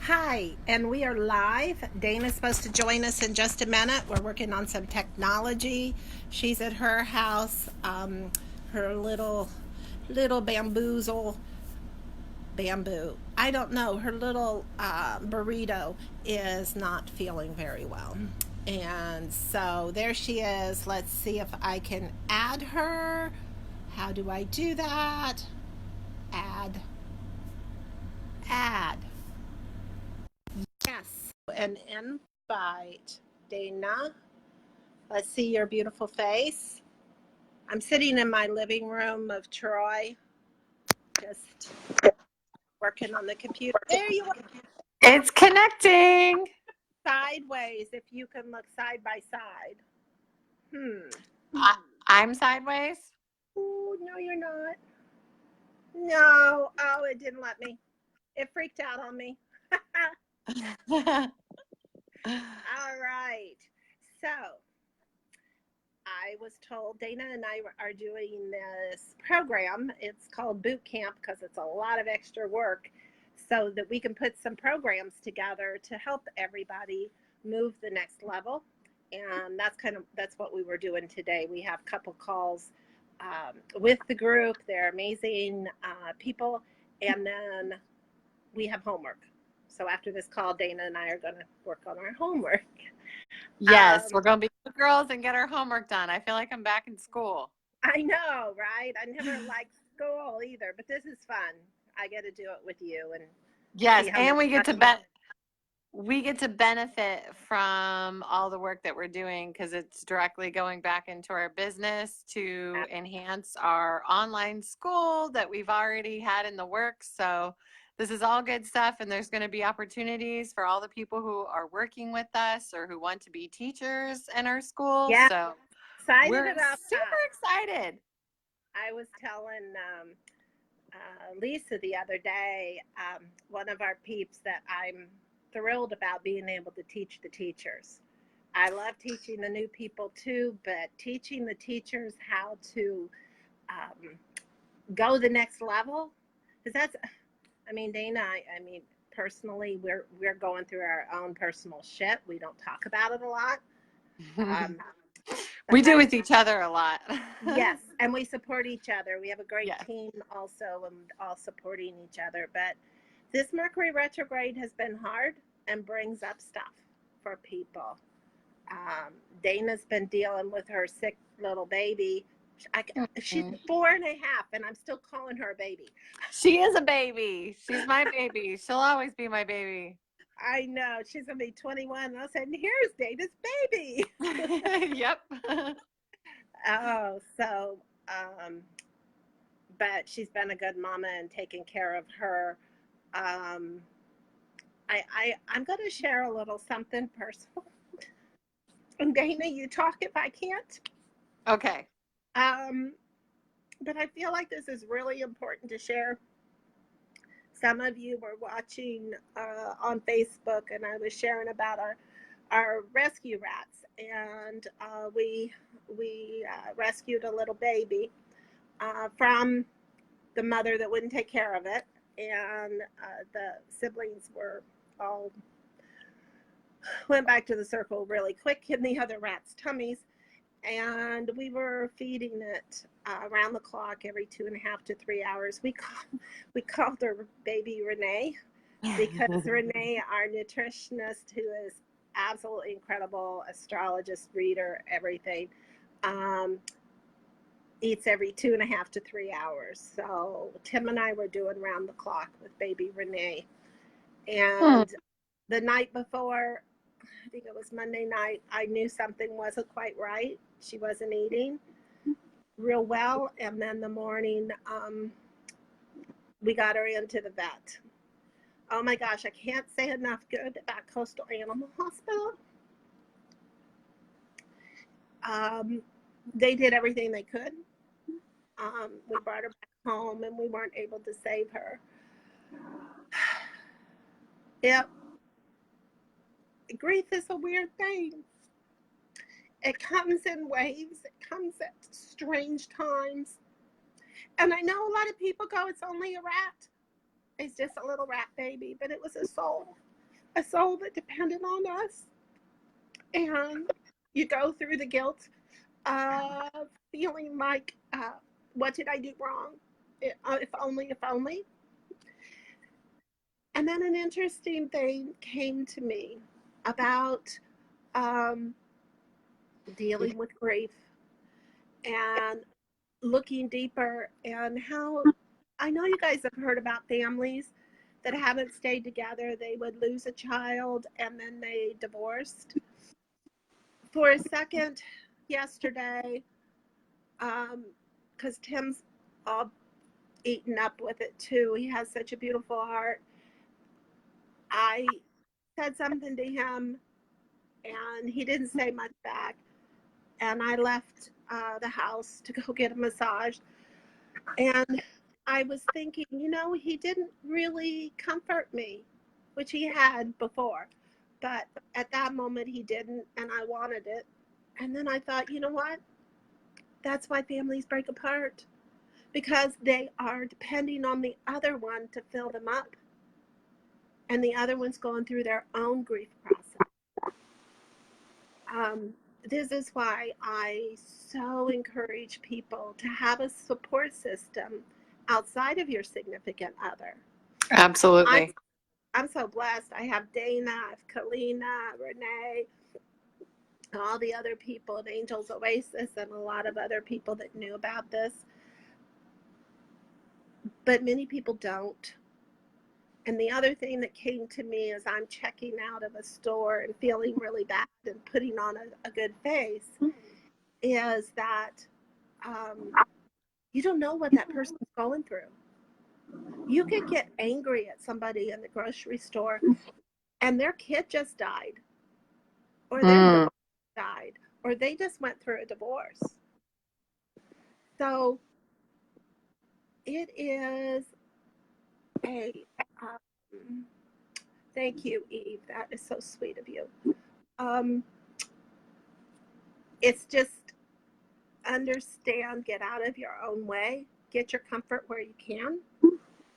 Hi, and we are live. Dana's supposed to join us in just a minute. We're working on some technology. She's at her house. Her little bamboo. I don't know. Her little burrito is not feeling very well. And so there she is. Let's see if I can add her. How do I do that? Add, add. Yes, an invite. Dana, let's see your beautiful face. I'm sitting in my living room of Troy, just working on the computer. There you are. It's connecting. Sideways, if you can look side by side. I'm sideways. Oh, no, you're not. No. Oh, it didn't let me. It freaked out on me. All right. So, I was told Dana and I are doing this program. It's called boot camp because it's a lot of extra work, so that we can put some programs together to help everybody move the next level. And that's what we were doing today. We have a couple calls with the group. They're amazing people, and then we have homework. So after this call, Dana and I are going to work on our homework. Yes, we're going to be good girls and get our homework done. I feel like I'm back in school. I know, right? I never liked school either, but this is fun. I get to do it with you and yes, and we get to benefit from all the work that we're doing because it's directly going back into our business to enhance our online school that we've already had in the works. So this is all good stuff, and there's going to be opportunities for all the people who are working with us or who want to be teachers in our school. Yeah, So excited we're about super that. excited. I was telling Lisa the other day, one of our peeps, that I'm thrilled about being able to teach the teachers. I love teaching the new people too, but teaching the teachers how to um, go the next level, because Dana, I mean, personally, we're going through our own personal shit. We don't talk about it a lot. Um, we do with each other a lot. Yes, and we support each other. We have a great Yes. team also, and all supporting each other. But this Mercury retrograde has been hard and brings up stuff for people. Dana's been dealing with her sick little baby. She's 4.5, and I'm still calling her a baby. She is a baby. She's my baby. She'll always be my baby. I know. She's going to be 21. And I said, here's Dana's baby. Yep. Oh, so, but she's been a good mama and taking care of her. Um, I'm going to share a little something personal. And Dana, you talk if I can't. Okay. But I feel like this is really important to share. Some of you were watching on Facebook, and I was sharing about our rescue rats, and we rescued a little baby from the mother that wouldn't take care of it, and the siblings were all went back to the circle really quick in the other rats' tummies, and we were feeding it around the clock every 2.5 to 3 hours. We called her baby Renee, because Renee, our nutritionist, who is absolutely incredible, astrologist, reader, everything, eats every 2.5 to 3 hours. So Tim and I were doing round the clock with baby Renee. And the night before, I think it was Monday night, I knew something wasn't quite right. She wasn't eating real well. And then the morning, we got her into the vet. Oh my gosh, I can't say enough good about Coastal Animal Hospital. They did everything they could. We brought her back home, and we weren't able to save her. Yep. Grief is a weird thing. It comes in waves. It comes at strange times. And I know a lot of people go, it's only a rat. is just a little rat baby, but it was a soul that depended on us. And you go through the guilt of feeling like, what did I do wrong? If only, if only. And then an interesting thing came to me about um, dealing with grief and looking deeper, and how I know you guys have heard about families that haven't stayed together. They would lose a child and then they divorced. For a second yesterday, because Tim's all eaten up with it too. He has such a beautiful heart. I said something to him and he didn't say much back. And I left the house to go get a massage. And I was thinking, he didn't really comfort me, which he had before. But at that moment, he didn't, and I wanted it. And then I thought, you know what? That's why families break apart, because they are depending on the other one to fill them up. And the other one's going through their own grief process. This is why I so encourage people to have a support system outside of your significant other. Absolutely. I'm so blessed. I have Dana, I have Kalina, Renee, all the other people at Angels Oasis, and a lot of other people that knew about this. But many people don't. And the other thing that came to me as I'm checking out of a store and feeling really bad and putting on a good face is that you don't know what that person's going through. You could get angry at somebody in the grocery store and their kid just died, or their dog died, or they just went through a divorce. So it is a thank you, Eve. That is so sweet of you. It's just understand, get out of your own way, get your comfort where you can.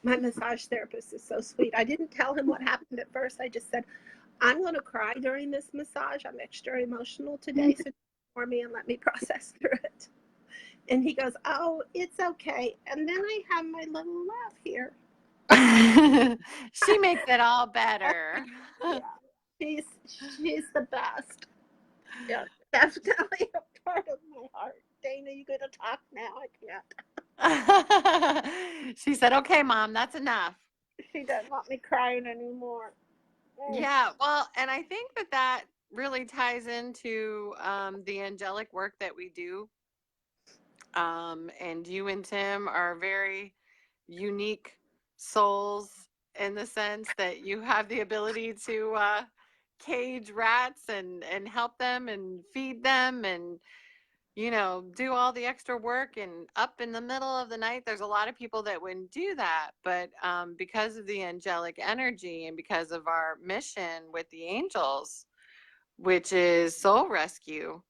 My massage therapist is so sweet. I didn't tell him what happened at first. I just said, I'm going to cry during this massage. I'm extra emotional today, so for me and let me process through it. And he goes, oh, it's okay. And then I have my little laugh here. She makes it all better. Yeah, she's the best. Yeah, definitely a part of my heart. Dana, you got to talk now. I can't. She said, okay, Mom, that's enough. She doesn't want me crying anymore. Yeah, well, and I think that really ties into the angelic work that we do. And you and Tim are very unique souls in the sense that you have the ability to cage rats and help them and feed them and do all the extra work. And up in the middle of the night, there's a lot of people that wouldn't do that, but because of the angelic energy and because of our mission with the angels, which is soul rescue,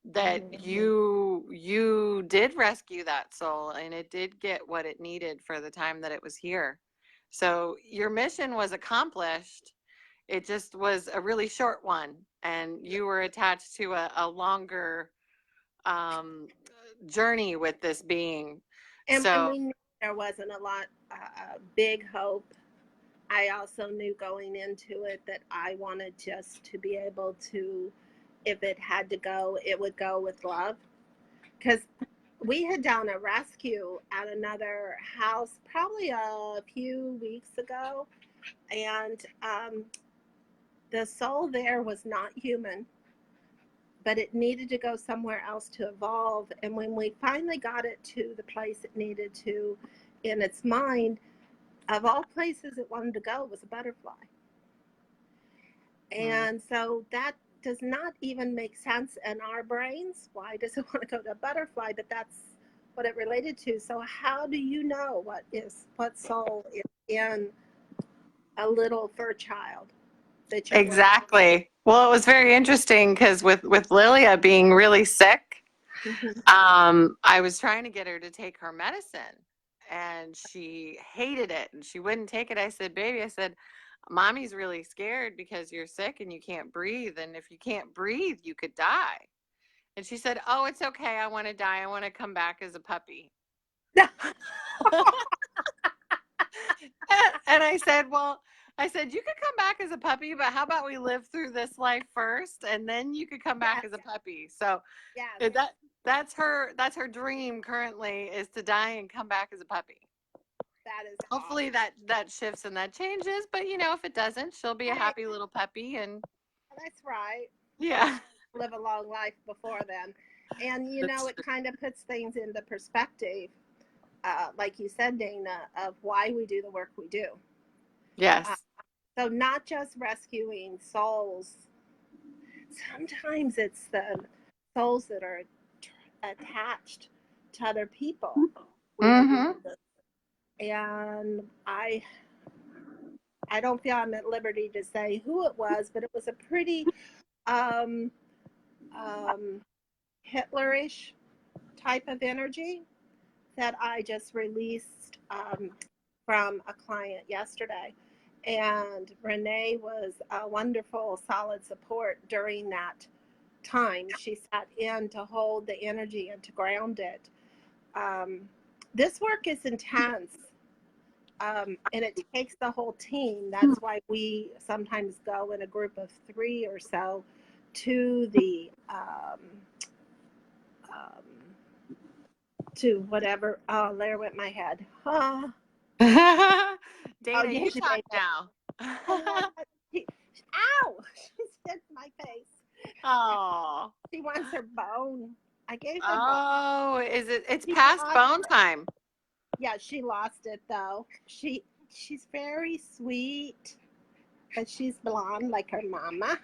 that you did rescue that soul and it did get what it needed for the time that it was here. So your mission was accomplished. It just was a really short one, and you were attached to a longer journey with this being. And we knew there wasn't a lot big hope. I also knew going into it that I wanted just to be able to, if it had to go, it would go with love. Because we had done a rescue at another house probably a few weeks ago, and the soul there was not human, but it needed to go somewhere else to evolve. And when we finally got it to the place it needed to in its mind, of all places it wanted to go was a butterfly. And so that does not even make sense in our brains. Why does it want to go to a butterfly? But that's what it related to. So how do you know what soul is in a little fur child? Exactly. Well, it was very interesting because with Lilia being really sick, I was trying to get her to take her medicine, and she hated it and she wouldn't take it. I said, baby, I said, mommy's really scared because you're sick and you can't breathe. And if you can't breathe, you could die. And she said, oh, it's okay. I want to die. I want to come back as a puppy. And I said, well, I said, you could come back as a puppy, but how about we live through this life first and then you could come back as a puppy. So Yes. that's her dream currently, is to die and come back as a puppy. That is hopefully awesome. that shifts and that changes, but if it doesn't, she'll be a happy little puppy. And That's right. yeah, Live a long life before then. And that's it kind of puts things into perspective, like you said, Dana, of why we do the work we do. yes. So not just rescuing souls. Sometimes it's the souls that are attached to other people. Mm-hmm. And I don't feel I'm at liberty to say who it was, but it was a pretty um, Hitlerish type of energy that I just released from a client yesterday. And Renee was a wonderful, solid support during that time. She sat in to hold the energy and to ground it. This work is intense. And it takes the whole team. That's why we sometimes go in a group of 3 or so to the to whatever. Oh, there went my head. Dana, you Yes, talk now. ow! She hit my face. Oh. She wants her bone. I gave her bone. Oh, it's She past lost bone it. time. Yeah, she lost it though. She's very sweet, but she's blonde like her mama.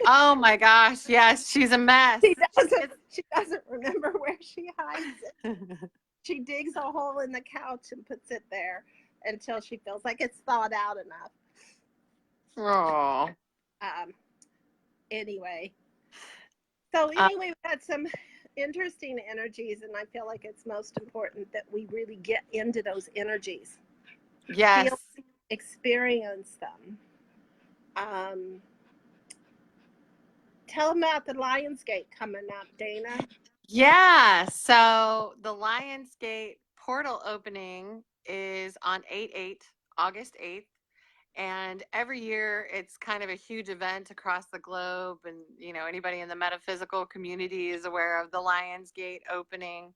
Oh my gosh, yes, she's a mess. She doesn't remember where she hides it. She digs a hole in the couch and puts it there until she feels like it's thawed out enough. Oh. Anyway. So anyway, we had some interesting energies, and I feel like it's most important that we really get into those energies. Yes. Feel, experience them. Tell them about the Lionsgate coming up, Dana. Yeah, so the Lionsgate portal opening is on August 8th. And every year it's kind of a huge event across the globe. And, anybody in the metaphysical community is aware of the Lionsgate opening.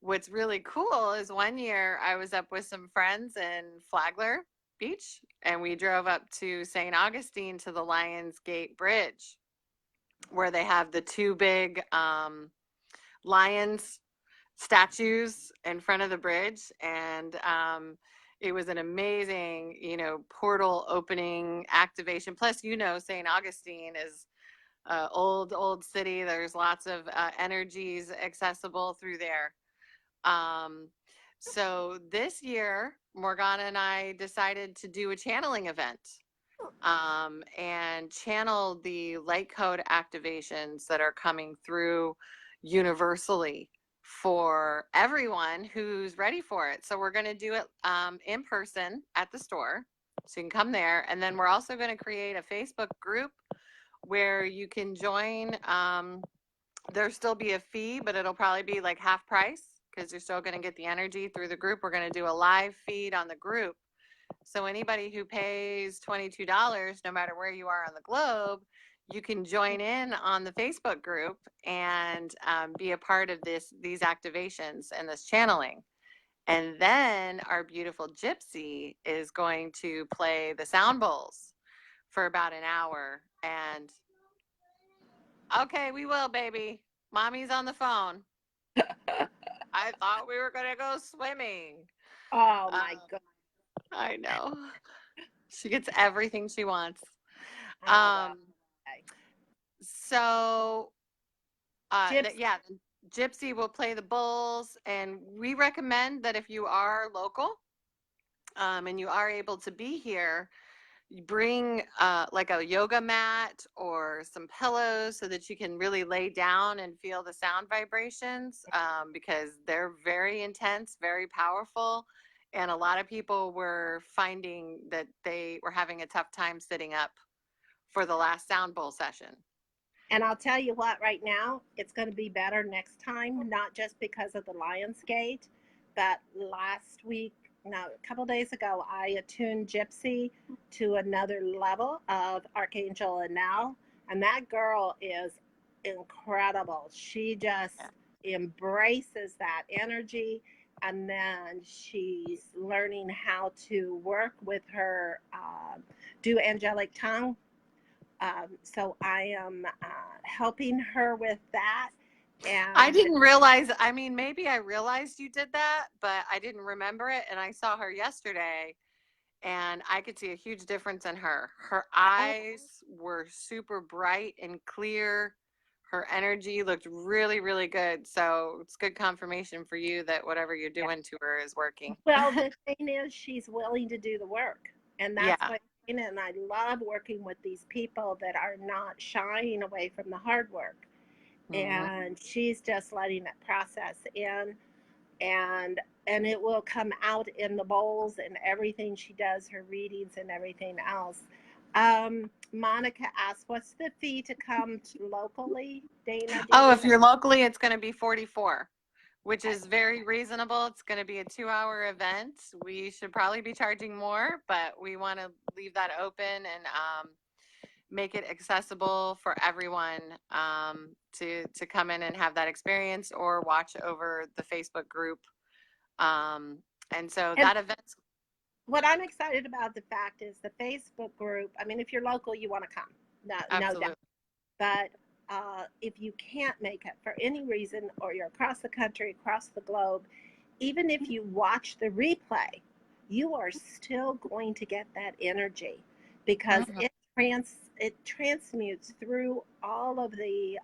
What's really cool is one year I was up with some friends in Flagler Beach, and we drove up to St. Augustine to the Lionsgate Bridge, where they have the 2 big lions statues in front of the bridge. And it was an amazing, portal opening activation. Plus, St. Augustine is old city. There's lots of energies accessible through there. So this year, Morgana and I decided to do a channeling event and channel the light code activations that are coming through universally for everyone who's ready for it. So we're going to do it in person at the store. So you can come there. And then we're also going to create a Facebook group where you can join. There'll still be a fee, but it'll probably be like half price because you're still going to get the energy through the group. We're going to do a live feed on the group. So anybody who pays $22, no matter where you are on the globe, you can join in on the Facebook group and be a part of these activations and this channeling. And then our beautiful Gypsy is going to play the sound bowls for about an hour. And okay, we will, baby. Mommy's on the phone. I thought we were going to go swimming. Oh my God. I know. She gets everything she wants. So, Gypsy will play the bowls, and we recommend that if you are local, and you are able to be here, You bring like a yoga mat or some pillows so that you can really lay down and feel the sound vibrations, because they're very intense, very powerful. And a lot of people were finding that they were having a tough time sitting up for the last sound bowl session. And I'll tell you what, right now, it's going to be better next time, not just because of the Lionsgate, but last week, no, a couple days ago, I attuned Gypsy to another level of Archangel Anel, and that girl is incredible. She just embraces that energy, and then she's learning how to work with her, do angelic tongue. So I am helping her with that. And I didn't realize, I mean, maybe I realized you did that, but I didn't remember it. And I saw her yesterday and I could see a huge difference in her. Her eyes were super bright and clear. Her energy looked really, really good. So it's good confirmation for you that whatever you're doing to her is working. Well, the thing is, she's willing to do the work. And that's Yeah. what, and I love working with these people that are not shying away from the hard work. And she's just letting it process in, and it will come out in the bowls and everything she does, her readings and everything else. Monica asked, what's the fee to come to locally? Dana, oh, if you're locally, it's going to be $44, which is very reasonable. It's going to be a 2-hour event. We should probably be charging more, but we want to leave that open and make it accessible for everyone, to come in and have that experience or watch over the Facebook group. And so that event's. What I'm excited about the fact is the Facebook group. I mean, if you're local, you want to come. No doubt. But if you can't make it for any reason, or you're across the country, across the globe, even if you watch the replay, you are still going to get that energy, because it transmutes through all of the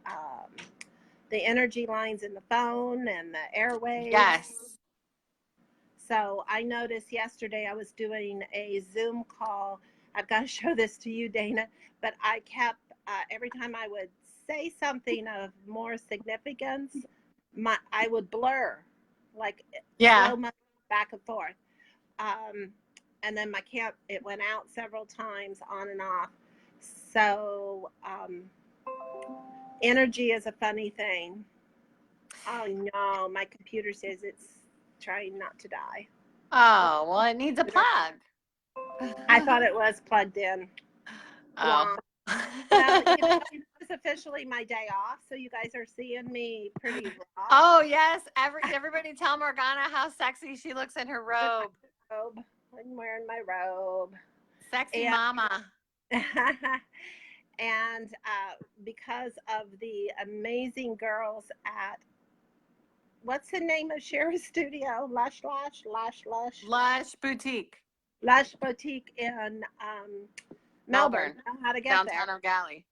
energy lines in the phone and the airwaves. Yes. So I noticed yesterday I was doing a Zoom call. I've got to show this to you, Dana, but I kept, every time I would say something of more significance, I would blur, like slow motion back and forth. And then it went out several times on and off. So energy is a funny thing. Oh no, my computer says it's trying not to die. Oh, well, it needs a plug. I thought it was plugged in. Oh. Well, it's officially my day off, so you guys are seeing me pretty raw. Oh yes, everybody tell Morgana how sexy she looks in her robe. I'm wearing my robe. Sexy mama. And because of the amazing girls at, what's the name of Cheri Studio? Lush Boutique. Lush Boutique in Melbourne. I know how to get downtown there. O'Galley.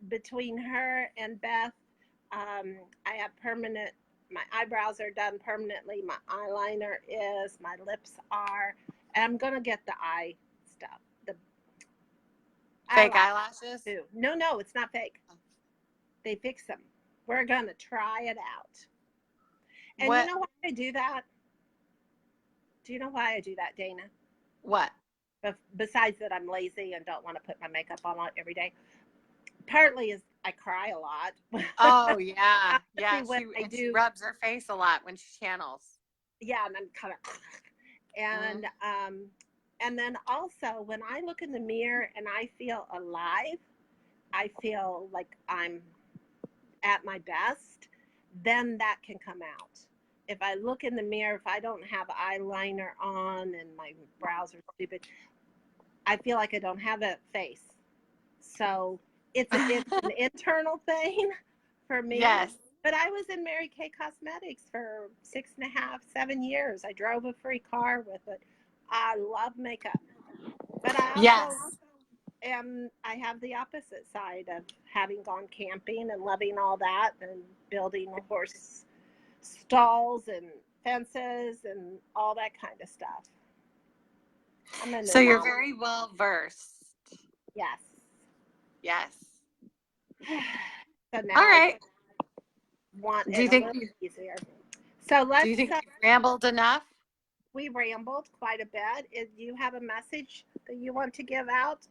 Between her and Beth, I have permanent. My eyebrows are done permanently. My eyeliner is. My lips are. And I'm gonna get the eye stuff. The fake eyelashes. Too. No, it's not fake. They fix them. We're gonna try it out. And you know why I do that? Do you know why I do that, Dana? What? Besides that, I'm lazy and don't want to put my makeup on every day. Partly is I cry a lot. Oh yeah, yeah. She rubs her face a lot when she channels. Yeah, and I'm kind of, and then also when I look in the mirror and I feel alive, I feel like I'm at my best. Then that can come out. If I look in the mirror, if I don't have eyeliner on and my brows are stupid, I feel like I don't have a face. So it's an internal thing for me. Yes. But I was in Mary Kay Cosmetics for 6.5, 7 years. I drove a free car with it. I love makeup. But I also I have the opposite side of having gone camping and loving all that and building horse stalls and fences and all that kind of stuff. So you're very well versed. Yes. Yes. So All now I right. just want Do it you a think little we, easier. So do you let's, think we've rambled enough? we rambled quite a bit. Do you have a message that you want to give out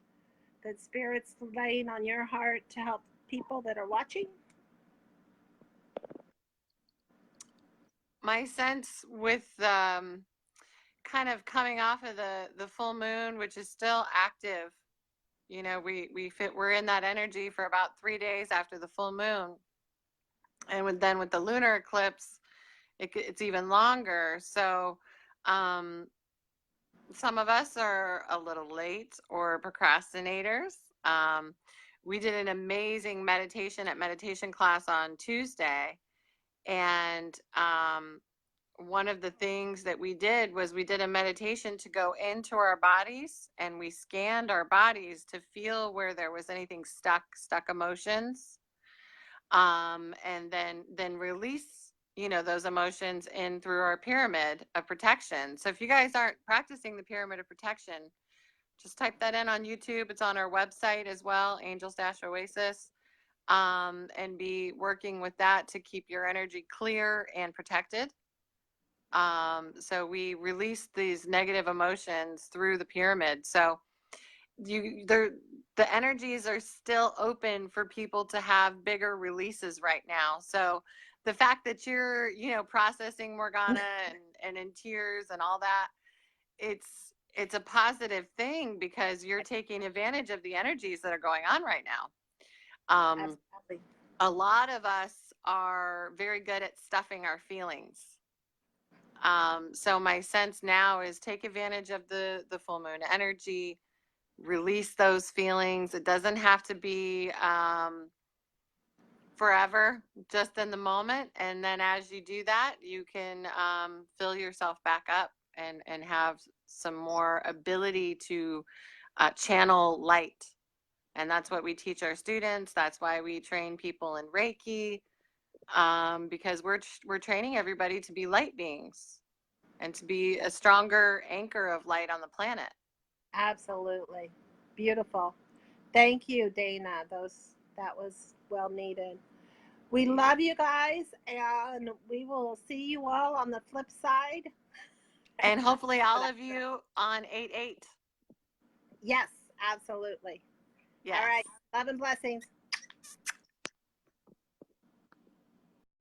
that Spirit's laying on your heart to help people that are watching? My sense with kind of coming off of the full moon, which is still active, you know, we're in that energy for about 3 days after the full moon, and then with the lunar eclipse, it's even longer. So some of us are a little late or procrastinators. We did an amazing meditation at meditation class on Tuesday, and one of the things that we did was we did a meditation to go into our bodies, and we scanned our bodies to feel where there was anything stuck emotions, and then release, you know, those emotions in through our pyramid of protection. So if you guys aren't practicing the pyramid of protection, just type that in on YouTube. It's on our website as well, Angels Oasis, and be working with that to keep your energy clear and protected. So we release these negative emotions through the pyramid. So the energies are still open for people to have bigger releases right now. So the fact that you're, you know, processing Morgana and in tears and all that, it's a positive thing because you're taking advantage of the energies that are going on right now. Absolutely. A lot of us are very good at stuffing our feelings. So my sense now is take advantage of the full moon energy, release those feelings. It doesn't have to be forever, just in the moment. And then as you do that, you can fill yourself back up and have some more ability to channel light. And that's what we teach our students. That's why we train people in Reiki, because we're training everybody to be light beings and to be a stronger anchor of light on the planet. Absolutely. Beautiful. Thank you, Dana. That was well needed. We love you guys, and we will see you all on the flip side. And hopefully all of you on 8/8. Yes, absolutely. Yes. All right. Love and blessings.